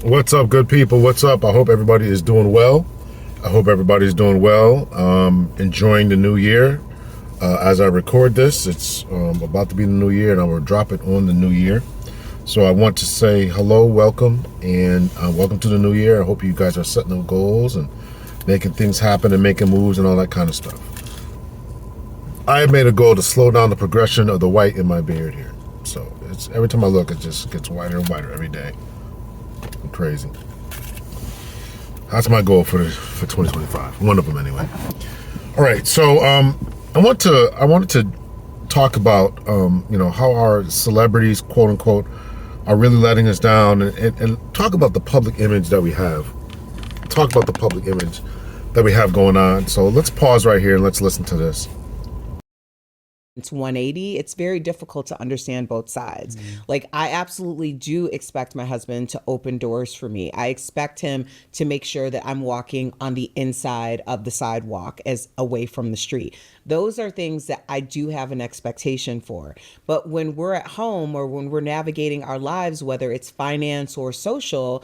What's up, good people? What's up? I hope everybody is doing well. Enjoying the new year. As I record this, it's about to be the new year, and I will drop it on the new year. So I want to say hello, welcome, and welcome to the new year. I hope you guys are setting up goals and making things happen and making moves and all that kind of stuff. I have made a goal to slow down the progression of the white in my beard here. So it's every time I look, it just gets whiter and whiter every day. Crazy. That's my goal for 2025. One of them, anyway. All right. So I wanted to talk about how our celebrities, quote unquote, are really letting us down, and talk about the public image that we have. Talk about the public image that we have going on. So let's pause right here and let's listen to this. It's 180. It's very difficult to understand both sides. Like, I absolutely do expect my husband to open doors for me. I expect him to make sure that I'm walking on the inside of the sidewalk as away from the street. Those are things that I do have an expectation for. But when we're at home or when we're navigating our lives, whether it's finance or social,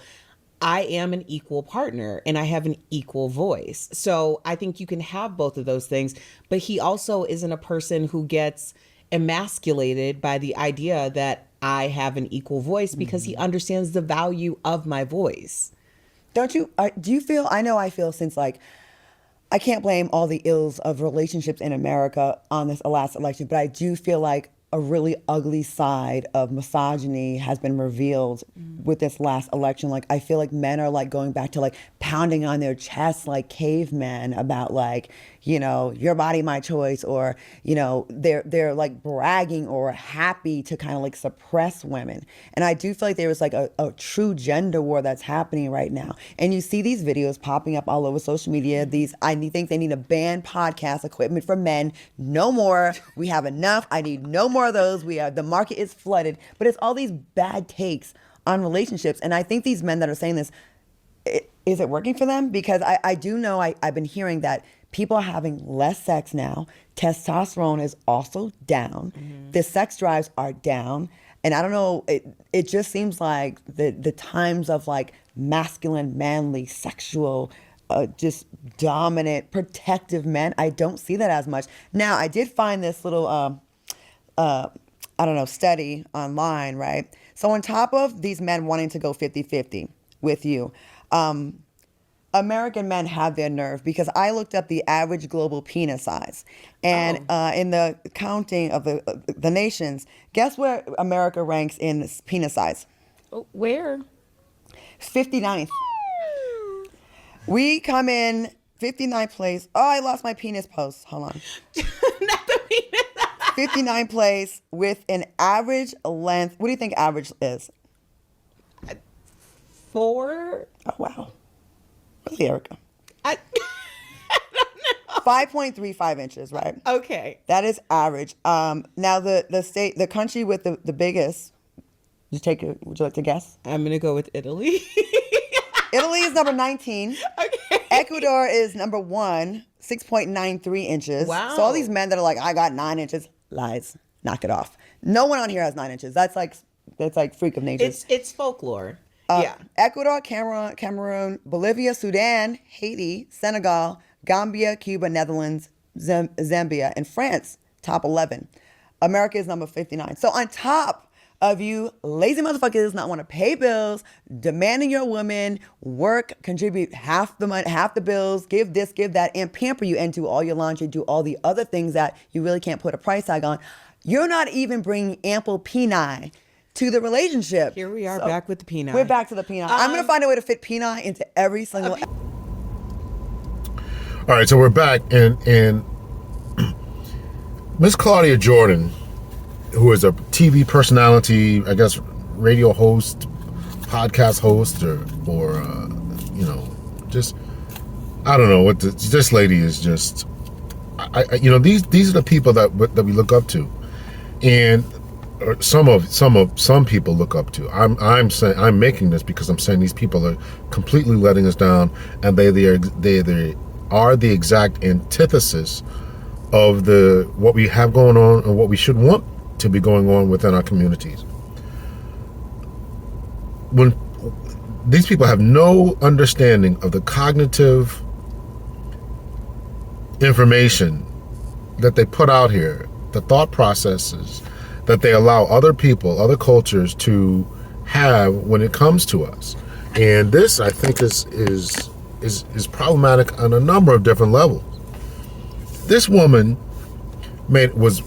I am an equal partner and I have an equal voice. So I think you can have both of those things, but he also isn't a person who gets emasculated by the idea that I have an equal voice, because he understands the value of my voice. Don't you, do you feel, I know I feel, since like, I can't blame all the ills of relationships in America on this last election, but I do feel like a really ugly side of misogyny has been revealed with this last election. Like, I feel like men are like going back to like pounding on their chests like cavemen about like, your body, my choice, or, they're like bragging or happy to kind of like suppress women. And I do feel like there is like a true gender war that's happening right now. And you see these videos popping up all over social media. I think they need to ban podcast equipment for men. No more. We have enough. I need no more of those. The market is flooded. But it's all these bad takes on relationships. And I think these men that are saying this, is it working for them? Because I do know I've been hearing that people are having less sex now. Testosterone is also down. The sex drives are down. And I don't know, it just seems like the times of like masculine, manly, sexual, just dominant, protective men, I don't see that as much. Now, I did find this little, study online, right? So on top of these men wanting to go 50-50 with you, American men have their nerve, because I looked up the average global penis size. And in the counting of the nations, guess where America ranks in penis size? Where? 59th. We come in 59th place. Oh, I lost my penis post. Hold on. Not the penis. 59th place with an average length. What do you think average is? 4. Oh, wow. Really, Erica? I don't know. 5.35 inches, right? Okay. That is average. Now the country with the biggest, would you like to guess? I'm going to go with Italy. Italy is number 19. Okay. Ecuador is number 1, 6.93 inches. Wow. So all these men that are like, I got 9 inches, lies. Knock it off. No one on here has 9 inches. That's like freak of nature. It's folklore. Yeah. Ecuador, Cameroon, Bolivia, Sudan, Haiti, Senegal, Gambia, Cuba, Netherlands, Zambia, and France, top 11. America is number 59. So on top of you lazy motherfuckers not want to pay bills, demanding your woman work, contribute half the money, half the bills, give this, give that, and pamper you, and do all your laundry, do all the other things that you really can't put a price tag on, you're not even bringing ample peni to the relationship. Here we are, back with the peni. We're back to the peni. I'm going to find a way to fit peni into every single... All right, so we're back, and Miss Claudia Jordan, who is a TV personality, I guess, radio host, podcast host, or just, I don't know what this lady is just. These are the people that we look up to, and some people look up to. I'm saying, I'm making this because I'm saying these people are completely letting us down, and they are the exact antithesis of what we have going on and what we should want to be going on within our communities. When these people have no understanding of the cognitive information that they put out here, the thought processes that they allow other people, other cultures to have when it comes to us. And this, I think, is problematic on a number of different levels. This woman was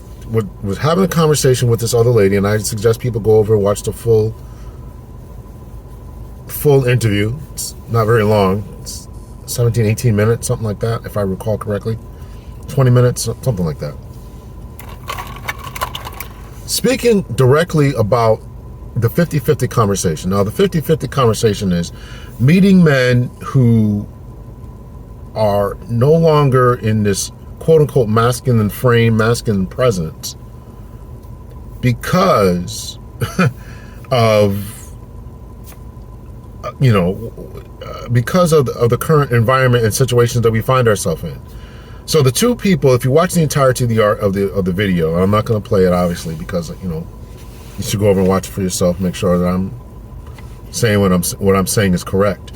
having a conversation with this other lady, and I suggest people go over and watch the full interview. It's not very long. It's 17, 18 minutes, something like that, if I recall correctly. 20 minutes, something like that. Speaking directly about the 50-50 conversation. Now, the 50-50 conversation is meeting men who are no longer in this quote-unquote masculine frame, masculine presence because of because of the current environment and situations that we find ourselves in. So the two people, if you watch the entirety of the video, I'm not going to play it obviously because you should go over and watch it for yourself. Make sure that I'm saying what I'm saying is correct.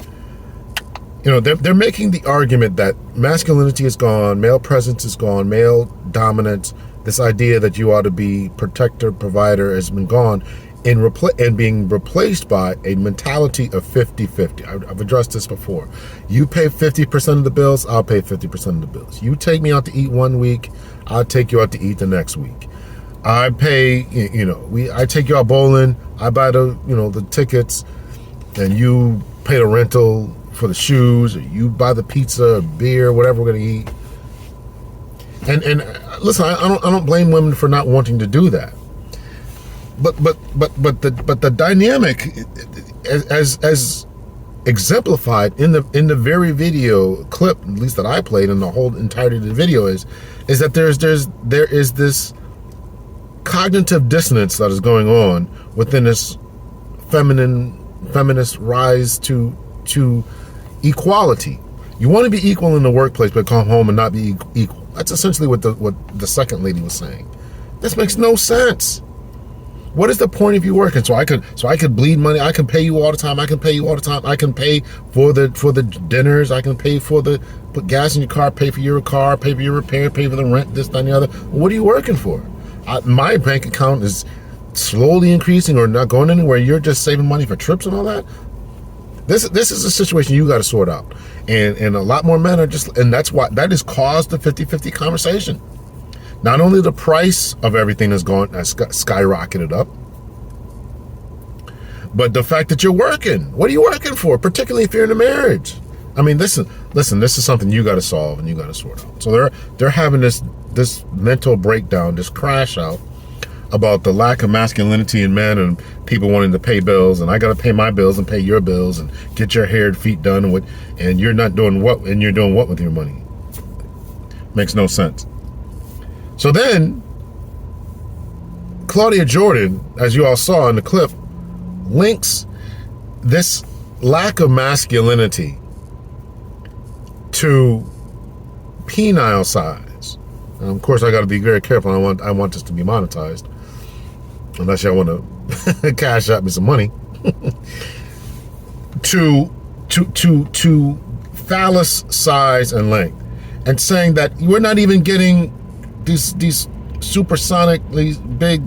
They're making the argument that masculinity is gone, male presence is gone, male dominance. This idea that you ought to be protector, provider has been gone, and being replaced by a mentality of 50-50. I've addressed this before. You pay 50% of the bills, I'll pay 50% of the bills. You take me out to eat one week, I'll take you out to eat the next week. I pay, I take you out bowling, I buy the tickets, and you pay the rental for the shoes, or you buy the pizza, or beer, whatever we're gonna eat. And listen, I don't blame women for not wanting to do that. But the dynamic, as exemplified in the very video clip, at least that I played, in the whole entirety of the video, is that there is this cognitive dissonance that is going on within this feminist rise to equality. You want to be equal in the workplace, but come home and not be equal. That's essentially what the second lady was saying. This makes no sense. What is the point of you working? So I could bleed money. I can pay you all the time. I can pay you all the time. I can pay for the dinners. I can pay for put gas in your car, pay for your car, pay for your repair, pay for the rent, this, that, and the other. What are you working for? My bank account is slowly increasing or not going anywhere. You're just saving money for trips and all that. This is a situation you got to sort out. And a lot more men are and that's why that has caused the 50-50 conversation. Not only the price of everything has skyrocketed up, but the fact that you're working. What are you working for? Particularly if you're in a marriage. I mean, listen, this is something you got to solve and you got to sort out. So they're having this mental breakdown, this crash out about the lack of masculinity in men and people wanting to pay bills, and I got to pay my bills and pay your bills and get your hair and feet done and you're not doing what, and you're doing what with your money? Makes no sense. So then, Claudia Jordan, as you all saw in the clip, links this lack of masculinity to penile size. And of course, I got to be very careful. I want this to be monetized, unless y'all want to cash out me some money. to phallus size and length, and saying that we're not even getting these supersonically big,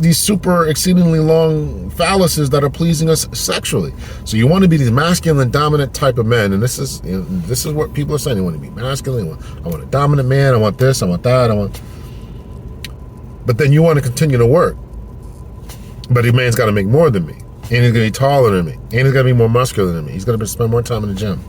these super exceedingly long phalluses that are pleasing us sexually. So you want to be these masculine, dominant type of men, and this is what people are saying. They want to be masculine. I want a dominant man. I want this. I want that. But then you want to continue to work. But the man's got to make more than me, and he's going to be taller than me, and he's going to be more muscular than me. He's going to spend more time in the gym.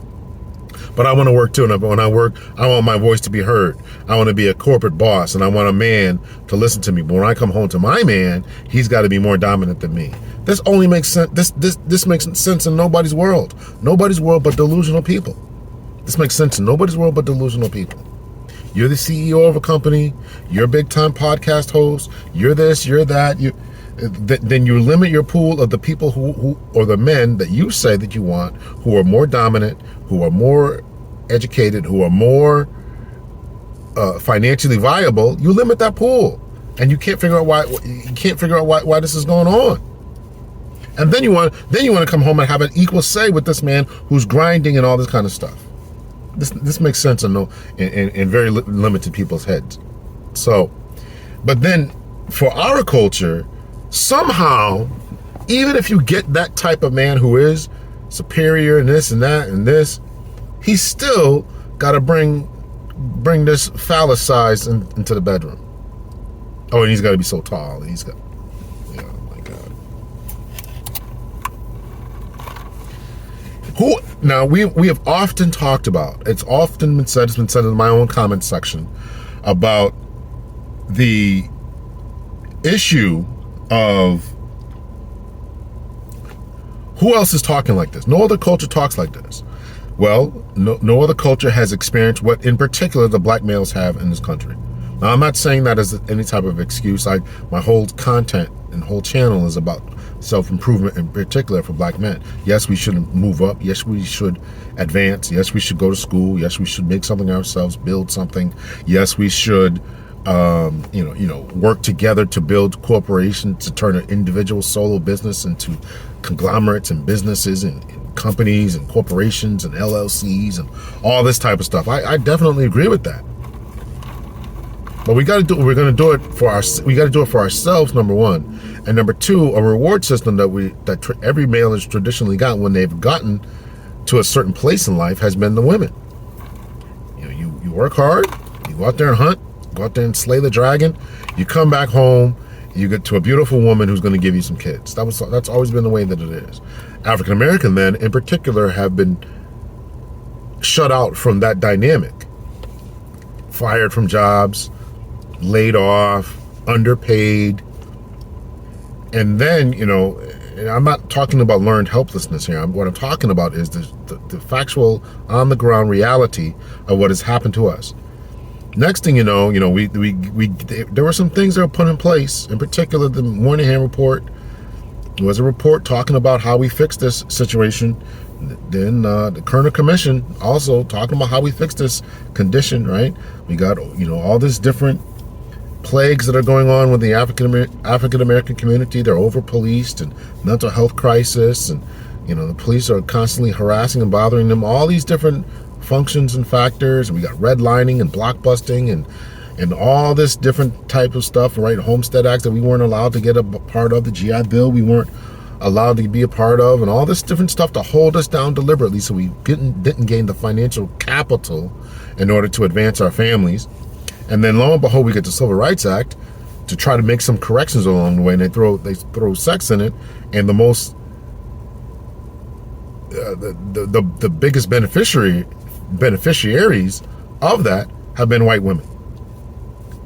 But I want to work too, and when I work, I want my voice to be heard. I want to be a corporate boss, and I want a man to listen to me. But when I come home to my man, he's got to be more dominant than me. This only makes sense. This makes sense in nobody's world. Nobody's world but delusional people. This makes sense in nobody's world but delusional people. You're the CEO of a company. You're a big-time podcast host. You're this. You're that. Then you limit your pool of the people who or the men that you say that you want, who are more dominant, who are more educated, who are more financially viable. You limit that pool, and you can't figure out why. You can't figure out why this is going on. And then you want to come home and have an equal say with this man who's grinding and all this kind of stuff. This makes sense in very limited people's heads. So, but then for our culture, somehow, even if you get that type of man who is superior and this and that and this, he's still got to bring this phallus size into the bedroom. Oh, and he's got to be so tall. He's got, oh my God. Now we have often talked about, it's been said in my own comment section about the issue of who else is talking like this? No other culture talks like this. Well, no other culture has experienced what in particular the black males have in this country. Now, I'm not saying that as any type of excuse. My whole content and whole channel is about self-improvement, in particular for black men. Yes, we should move up. Yes, we should advance. Yes, we should go to school. Yes, we should make something ourselves, build something. Yes, we should work together to build corporations, to turn an individual solo business into conglomerates and businesses and companies and corporations and LLCs and all this type of stuff. I definitely agree with that. But we got to do. We're going to do it for we got to do it for ourselves. Number one, and number two, a reward system that every male has traditionally gotten when they've gotten to a certain place in life has been the women. You work hard, you go out there and hunt, go out there and slay the dragon. You come back home, you get to a beautiful woman who's going to give you some kids. That's always been the way that it is. African American men, in particular, have been shut out from that dynamic. Fired from jobs, laid off, underpaid. And then, and I'm not talking about learned helplessness here. What I'm talking about is the factual, on-the-ground reality of what has happened to us. Next thing you know, there were some things that were put in place. In particular, the Moynihan report was a report talking about how we fix this situation. Then the Kerner Commission also talking about how we fix this condition, right? We got, all this different plagues that are going on with the African American community. They're over-policed and mental health crisis, and the police are constantly harassing and bothering them. All these different functions and factors, and we got redlining and blockbusting and all this different type of stuff, right? Homestead Act that we weren't allowed to get a part of, the GI Bill we weren't allowed to be a part of, and all this different stuff to hold us down deliberately so we didn't gain the financial capital in order to advance our families. And then lo and behold, we get the Civil Rights Act to try to make some corrections along the way, and they throw sex in it, and the most the biggest beneficiaries of that have been white women.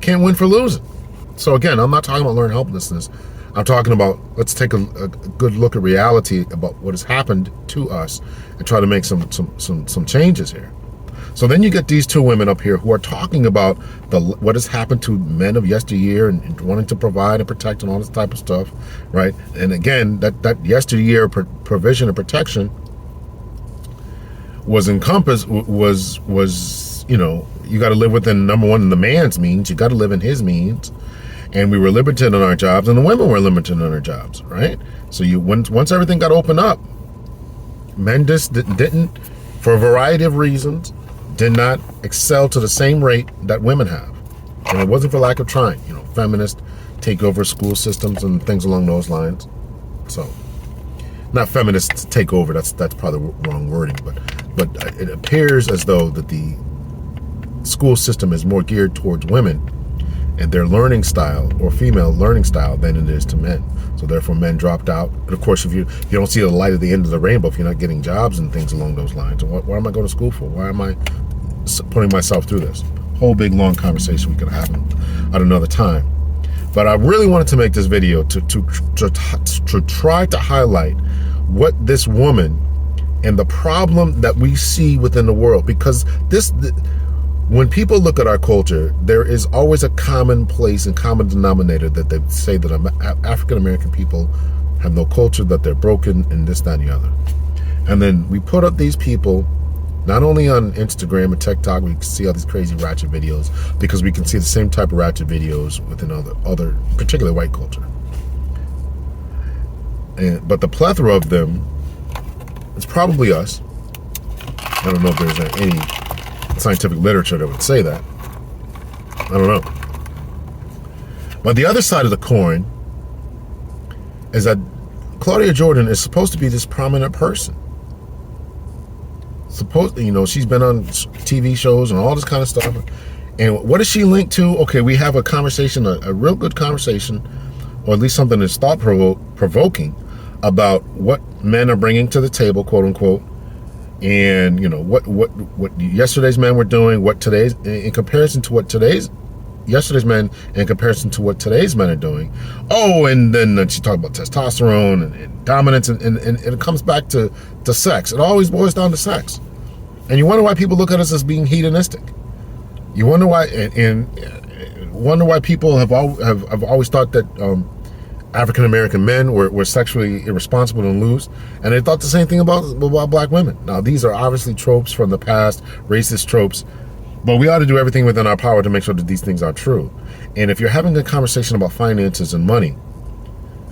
Can't win for losing. So again, I'm not talking about learned helplessness. I'm talking about, let's take a good look at reality about what has happened to us and try to make some changes here. So then you get these two women up here who are talking about what has happened to men of yesteryear and wanting to provide and protect and all this type of stuff, right? And again, that yesteryear provision and protection was encompassed, was you got to live within, number one, the man's means. You got to live in his means. And we were limited on our jobs, and the women were limited on their jobs, right? So once everything got opened up, men just didn't, for a variety of reasons, did not excel to the same rate that women have. And it wasn't for lack of trying, feminist takeover school systems and things along those lines. So, not feminist takeover, that's probably the wrong wording, but it appears as though that the school system is more geared towards women and their learning style, or female learning style, than it is to men. So therefore men dropped out. And of course, if you don't see the light at the end of the rainbow, if you're not getting jobs and things along those lines, what am I going to school for? Why am I putting myself through this? Whole big long conversation we could have at another time. But I really wanted to make this video to try to highlight what this woman and the problem that we see within the world, because when people look at our culture, there is always a common place and common denominator that they say that African American people have no culture, that they're broken, and this, that, and the other. And then we put up these people, not only on Instagram and TikTok, we can see all these crazy ratchet videos, because we can see the same type of ratchet videos within other particularly white culture. But the plethora of them, it's probably us. I don't know if there's any scientific literature that would say that. I don't know. But the other side of the coin is that Claudia Jordan is supposed to be this prominent person. She's been on TV shows and all this kind of stuff. And what is she linked to? Okay, we have a conversation, a real good conversation, or at least something that's thought-provoking about what men are bringing to the table, quote unquote, and what yesterday's men were doing, what today's in comparison to what yesterday's men in comparison to what today's men are doing. Oh, and then she talked about testosterone and dominance, and it comes back to sex. It always boils down to sex. And you wonder why people look at us as being hedonistic. You wonder why, and wonder why people have always thought that African American men were sexually irresponsible and loose, and they thought the same thing about black women. Now, these are obviously tropes from the past, racist tropes, but we ought to do everything within our power to make sure that these things are true. And if you're having a conversation about finances and money,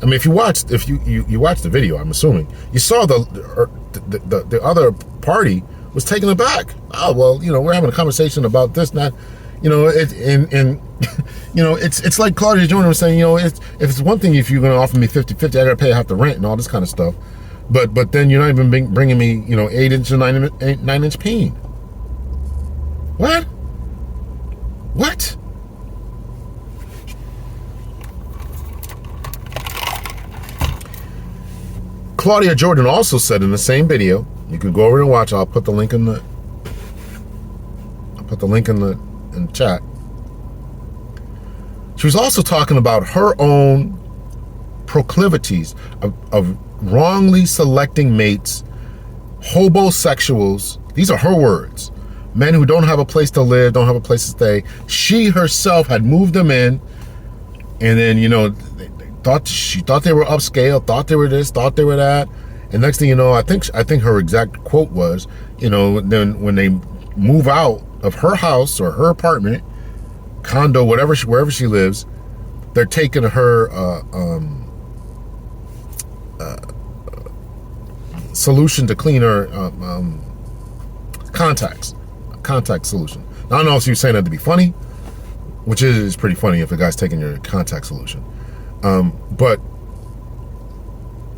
I mean, if you watched the video, I'm assuming you saw the other party was taken aback. Oh, well, we're having a conversation about this, not, it's like Claudia Jordan was saying, if it's one thing if you're going to offer me 50-50, I got to pay half the rent and all this kind of stuff. But then you're not even bringing me, 8-inch or 9-inch peen. What? Claudia Jordan also said in the same video, you can go over and watch. I'll put the link in the chat. She was also talking about her own proclivities of wrongly selecting mates, hobosexuals. These are her words. Men who don't have a place to live, don't have a place to stay. She herself had moved them in, and then she thought they were upscale, thought they were this, thought they were that, and next thing you know, I think her exact quote was, then when they move out of her house or her apartment, condo, wherever she lives, they're taking her solution to clean her contact solution. Now, I don't know if she was saying that to be funny, which is pretty funny if a guy's taking your contact solution, but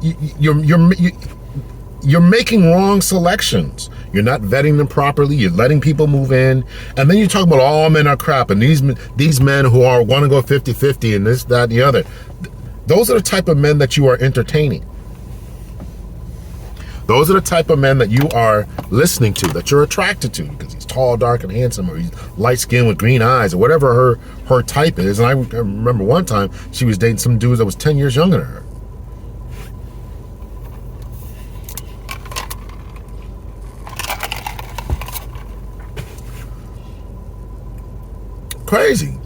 you're making wrong selections. You're not vetting them properly. You're letting people move in, and then you talk about all men are crap, and these men who want to go 50-50 and this, that, and the other. Those are the type of men that you are entertaining. Those are the type of men that you are listening to, that you're attracted to, because he's tall, dark, and handsome, or he's light-skinned with green eyes, or whatever her type is. And I remember one time she was dating some dude that was 10 years younger than her. Crazy.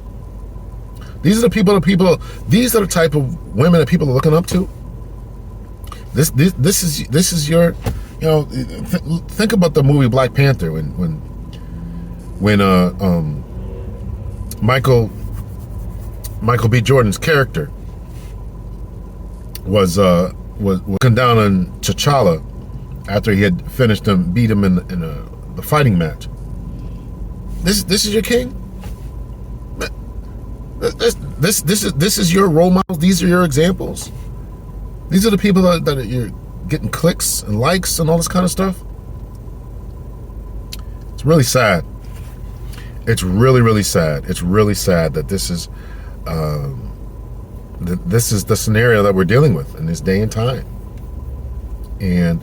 These are these are the type of women that people are looking up to. This is your, think about the movie Black Panther when Michael B. Jordan's character was looking down on T'Challa after he had finished him, beat him in the fighting match. This is your king. This is your role models. These are your examples. These are the people that you're getting clicks and likes and all this kind of stuff. It's really sad. It's really, really sad. It's really sad that this is the scenario that we're dealing with in this day and time. And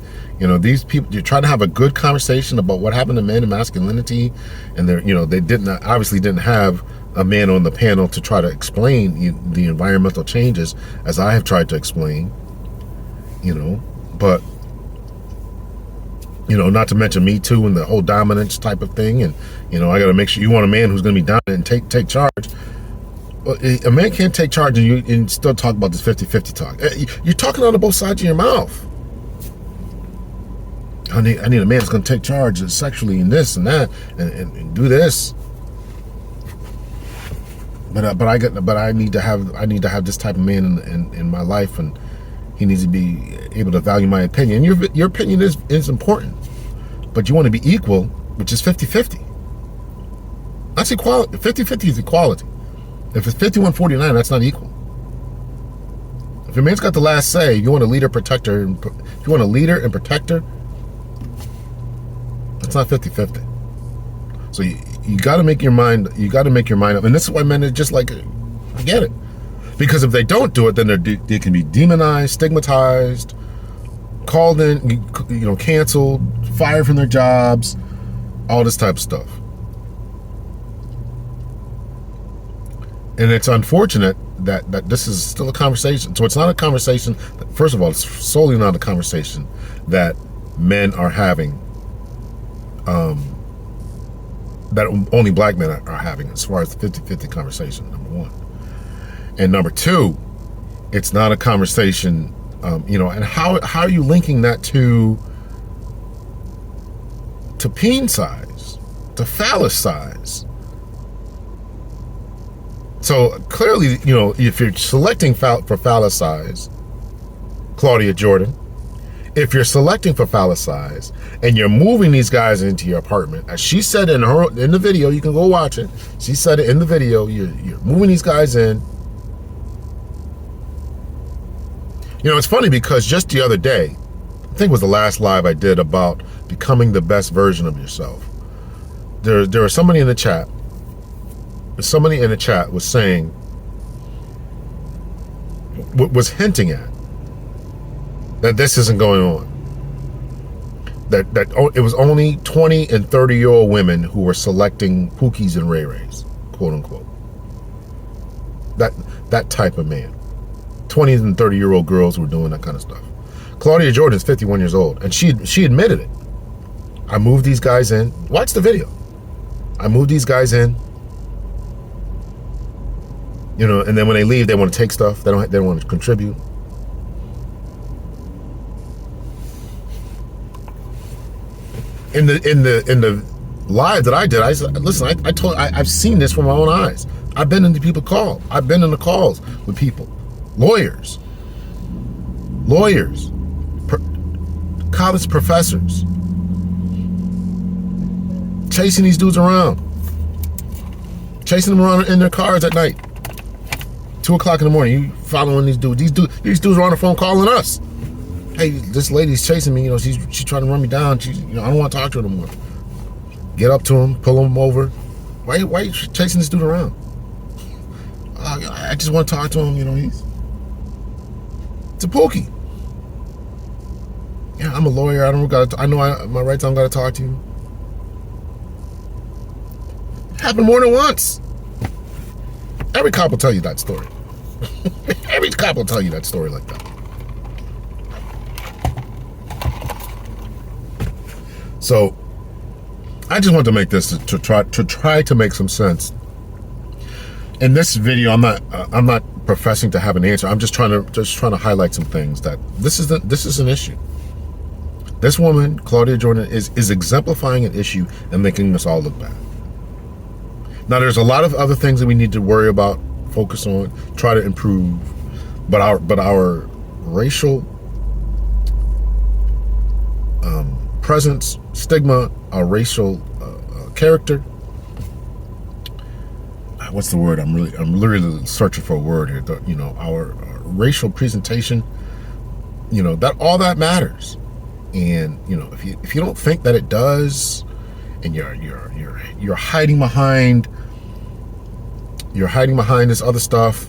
these people, you try to have a good conversation about what happened to men and masculinity, and they obviously didn't have a man on the panel to try to explain the environmental changes as I have tried to explain. But not to mention Me Too and the whole dominance type of thing, and I got to make sure you want a man who's going to be dominant and take charge. Well, a man can't take charge and still talk about this 50-50 talk. You're talking out of both sides of your mouth. I need a man that's going to take charge sexually and this and that and do this. But I need to have this type of man in my life, and He needs to be able to value my opinion. Your opinion is important, but you want to be equal, which is 50-50. That's equality. 50-50 is equality. If it's 51-49, that's not equal. If your man's got the last say, you want a leader, protector. If you want a leader and protector, that's not 50-50. So you got to make your mind. You got to make your mind up. And this is why men are just like, I get it. Because if they don't do it, then they can be demonized, stigmatized, called in, canceled, fired from their jobs, all this type of stuff. And it's unfortunate that this is still a conversation. So it's not a conversation. First of all, it's solely not a conversation that men are having, that only black men are having as far as the 50-50 conversation, number one. And number two, it's not a conversation, and how are you linking that to peen size, to phallus size? So clearly, if you're selecting for phallus size, Claudia Jordan, if you're selecting for phallus size and you're moving these guys into your apartment, as she said in the video, you can go watch it. She said it in the video. You're moving these guys in. It's funny because just the other day, I think it was the last live I did about becoming the best version of yourself. There was somebody in the chat. Somebody in the chat was saying, was hinting at that this isn't going on. That it was only 20 and 30-year-old women who were selecting Pookies and Ray Rays, quote unquote. That type of man. 20 and 30-year-old girls were doing that kind of stuff. Claudia Jordan is 51 years old, and she admitted it. I moved these guys in. Watch the video. I moved these guys in. And then when they leave, they want to take stuff. They don't want to contribute. In the live that I did, I said, listen, I've seen this from my own eyes. I've been in the calls with people. Lawyers, college professors, chasing these dudes around, chasing them around in their cars at night, 2 o'clock in the morning. You following these dudes? These dudes are on the phone calling us. Hey, this lady's chasing me. She's trying to run me down. I don't want to talk to her anymore. Get up to him, pull him over. Why are you chasing this dude around? I just want to talk to him. It's a Pookie. Yeah, I'm a lawyer. I know my rights. I'm gotta talk to you. It happened more than once. Every cop will tell you that story. Every cop will tell you that story like that. So, I just want to make this to try to make some sense. In this video, I'm not professing to have an answer. I'm just trying to highlight some things that this is an issue. This woman, Claudia Jordan, is exemplifying an issue and making us all look bad. Now, there's a lot of other things that we need to worry about, focus on, try to improve, but our racial presence, stigma, our racial character. What's the word? I'm literally searching for a word here. Our racial presentation. That all that matters. And if you don't think that it does, and you're hiding behind this other stuff.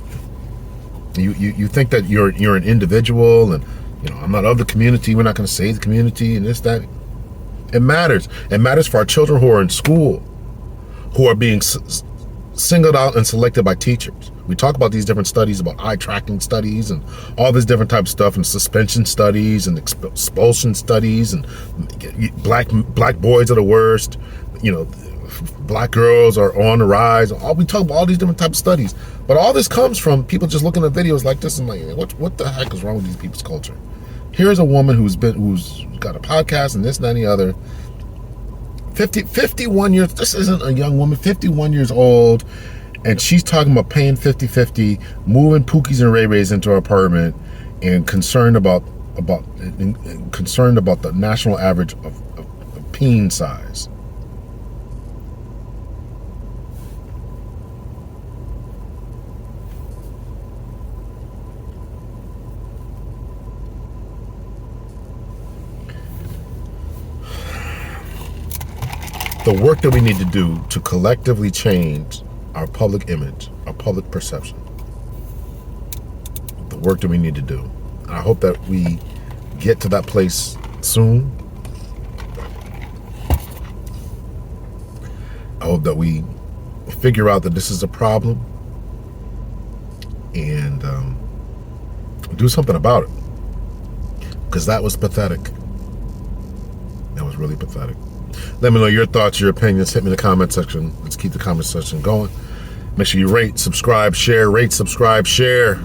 You think that you're an individual, and I'm not of the community. We're not going to save the community, and this that. It matters. It matters for our children who are in school, who are being singled out and selected by teachers. We talk about these different studies, about eye tracking studies and all this different type of stuff, and suspension studies and expulsion studies, and black boys are the worst. Black girls are on the rise. We talk about all these different types of studies, but all this comes from people just looking at videos like this and like, what the heck is wrong with these people's culture? Here's a woman who's got a podcast and this and that and the other. 51 years. This isn't a young woman. 51 years old, and she's talking about paying 50-50, moving Pookies and Ray Rays into her apartment, and concerned about the national average of peen size. The work that we need to do to collectively change our public image, our public perception. The work that we need to do. And I hope that we get to that place soon. I hope that we figure out that this is a problem and do something about it. Because that was pathetic. That was really pathetic. Let me know your thoughts, your opinions. Hit me in the comment section. Let's keep the comment section going. Make sure you rate, subscribe, share, rate, subscribe, share.